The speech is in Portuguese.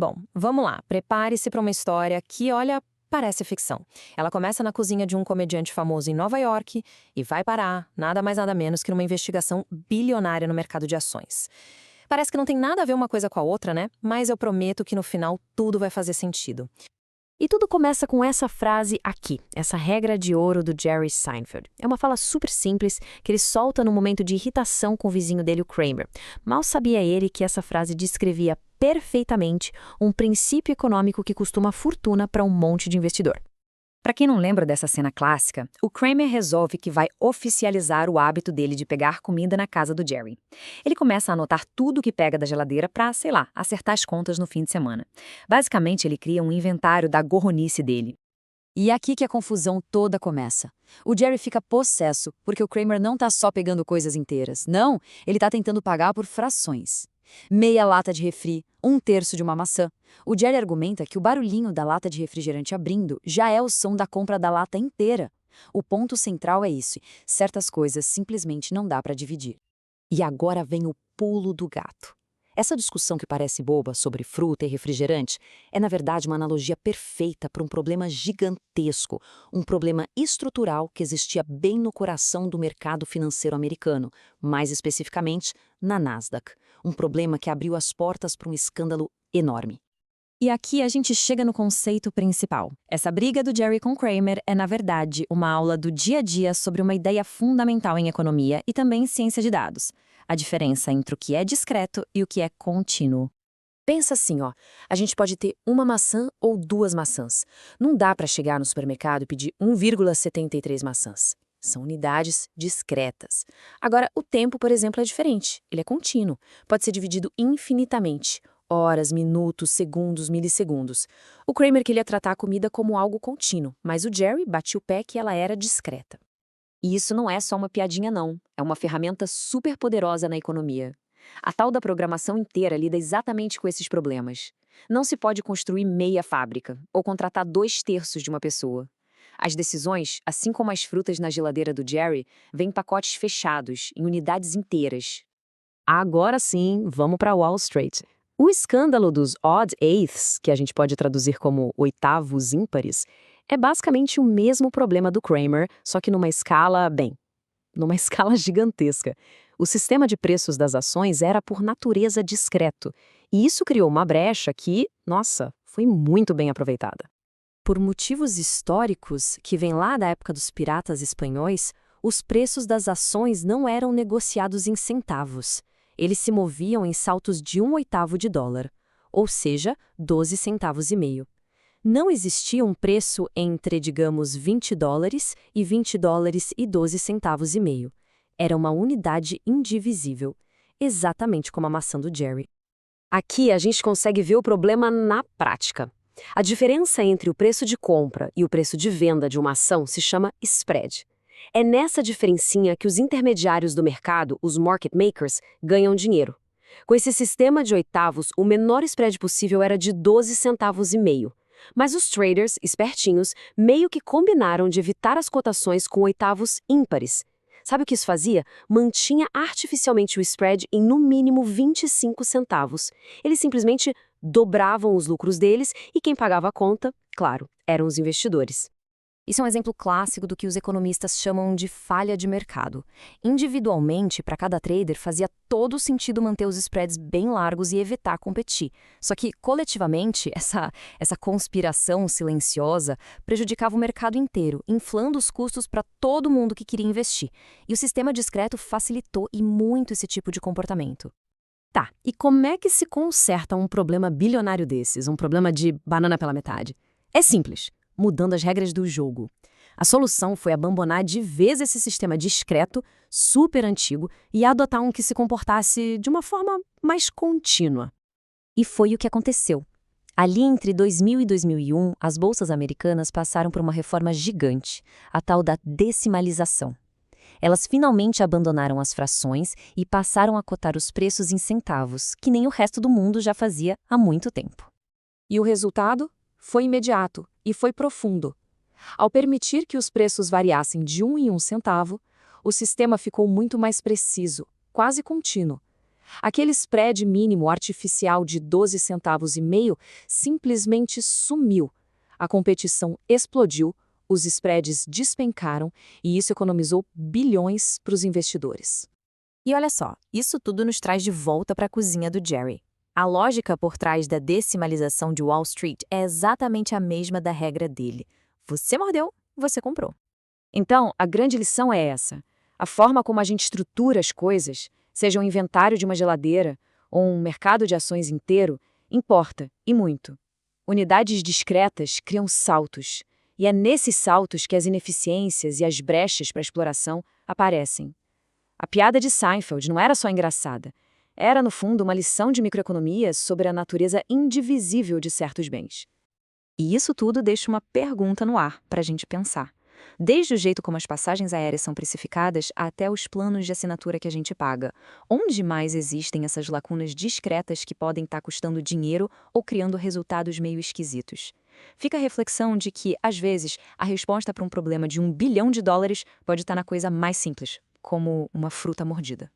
Bom, vamos lá. Prepare-se para uma história que, olha, parece ficção. Ela começa na cozinha de um comediante famoso em Nova York e vai parar, nada mais nada menos que numa investigação bilionária no mercado de ações. Parece que não tem nada a ver uma coisa com a outra, né? Mas eu prometo que no final tudo vai fazer sentido. E tudo começa com essa frase aqui, essa regra de ouro do Jerry Seinfeld. É uma fala super simples que ele solta no momento de irritação com o vizinho dele, o Kramer. Mal sabia ele que essa frase descrevia perfeitamente um princípio econômico que custa uma fortuna para um monte de investidor. Para quem não lembra dessa cena clássica, o Kramer resolve que vai oficializar o hábito dele de pegar comida na casa do Jerry. Ele começa a anotar tudo que pega da geladeira para, sei lá, acertar as contas no fim de semana. Basicamente, ele cria um inventário da gorronice dele. E é aqui que a confusão toda começa. O Jerry fica possesso, porque o Kramer não tá só pegando coisas inteiras. Não, ele tá tentando pagar por frações. Meia lata de refri, um terço de uma maçã. O Jerry argumenta que o barulhinho da lata de refrigerante abrindo já é o som da compra da lata inteira. O ponto central é isso: certas coisas simplesmente não dá para dividir. E agora vem o pulo do gato. Essa discussão que parece boba sobre fruta e refrigerante é, na verdade, uma analogia perfeita para um problema gigantesco, um problema estrutural que existia bem no coração do mercado financeiro americano, mais especificamente na Nasdaq. Um problema que abriu as portas para um escândalo enorme. E aqui a gente chega no conceito principal. Essa briga do Jerry com Kramer é, na verdade, uma aula do dia a dia sobre uma ideia fundamental em economia e também em ciência de dados: a diferença entre o que é discreto e o que é contínuo. Pensa assim, ó, a gente pode ter uma maçã ou duas maçãs. Não dá para chegar no supermercado e pedir 1,73 maçãs. São unidades discretas. Agora, o tempo, por exemplo, é diferente. Ele é contínuo. Pode ser dividido infinitamente. Horas, minutos, segundos, milissegundos. O Kramer queria tratar a comida como algo contínuo, mas o Jerry batia o pé que ela era discreta. E isso não é só uma piadinha, não. É uma ferramenta super poderosa na economia. A tal da programação inteira lida exatamente com esses problemas. Não se pode construir meia fábrica ou contratar 2/3 de uma pessoa. As decisões, assim como as frutas na geladeira do Jerry, vêm em pacotes fechados, em unidades inteiras. Agora sim, vamos para Wall Street. O escândalo dos odd eighths, que a gente pode traduzir como oitavos ímpares, é basicamente o mesmo problema do Kramer, só que numa escala, bem, numa escala gigantesca. O sistema de preços das ações era por natureza discreto, e isso criou uma brecha que, nossa, foi muito bem aproveitada. Por motivos históricos, que vêm lá da época dos piratas espanhóis, os preços das ações não eram negociados em centavos. Eles se moviam em saltos de 1/8 de dólar, ou seja, 12 centavos e meio. Não existia um preço entre, digamos, $20 e $20 e 12 centavos e meio. Era uma unidade indivisível, exatamente como a maçã do Jerry. Aqui a gente consegue ver o problema na prática. A diferença entre o preço de compra e o preço de venda de uma ação se chama spread. É nessa diferencinha que os intermediários do mercado, os market makers, ganham dinheiro. Com esse sistema de oitavos, o menor spread possível era de 12 centavos e meio. Mas os traders, espertinhos, meio que combinaram de evitar as cotações com oitavos ímpares. Sabe o que isso fazia? Mantinha artificialmente o spread em no mínimo 25 centavos. Eles simplesmente dobravam os lucros deles e quem pagava a conta, claro, eram os investidores. Isso é um exemplo clássico do que os economistas chamam de falha de mercado. Individualmente, para cada trader, fazia todo sentido manter os spreads bem largos e evitar competir. Só que, coletivamente, essa conspiração silenciosa prejudicava o mercado inteiro, inflando os custos para todo mundo que queria investir. E o sistema discreto facilitou e muito esse tipo de comportamento. Tá, e como é que se conserta um problema bilionário desses, um problema de banana pela metade? É simples: mudando as regras do jogo. A solução foi abandonar de vez esse sistema discreto, super antigo, e adotar um que se comportasse de uma forma mais contínua. E foi o que aconteceu. Ali entre 2000 e 2001, as bolsas americanas passaram por uma reforma gigante, a tal da decimalização. Elas finalmente abandonaram as frações e passaram a cotar os preços em centavos, que nem o resto do mundo já fazia há muito tempo. E o resultado? Foi imediato e foi profundo. Ao permitir que os preços variassem de 1 em 1 centavo, o sistema ficou muito mais preciso, quase contínuo. Aquele spread mínimo artificial de 12 centavos e meio simplesmente sumiu. A competição explodiu, os spreads despencaram e isso economizou bilhões para os investidores. E olha só, isso tudo nos traz de volta para a cozinha do Jerry. A lógica por trás da decimalização de Wall Street é exatamente a mesma da regra dele. Você mordeu, você comprou. Então, a grande lição é essa. A forma como a gente estrutura as coisas, seja um inventário de uma geladeira ou um mercado de ações inteiro, importa, e muito. Unidades discretas criam saltos, e é nesses saltos que as ineficiências e as brechas para exploração aparecem. A piada de Seinfeld não era só engraçada, era, no fundo, uma lição de microeconomia sobre a natureza indivisível de certos bens. E isso tudo deixa uma pergunta no ar para a gente pensar. Desde o jeito como as passagens aéreas são precificadas até os planos de assinatura que a gente paga. Onde mais existem essas lacunas discretas que podem estar custando dinheiro ou criando resultados meio esquisitos? Fica a reflexão de que, às vezes, a resposta para um problema de $1 bilhão pode estar na coisa mais simples, como uma fruta mordida.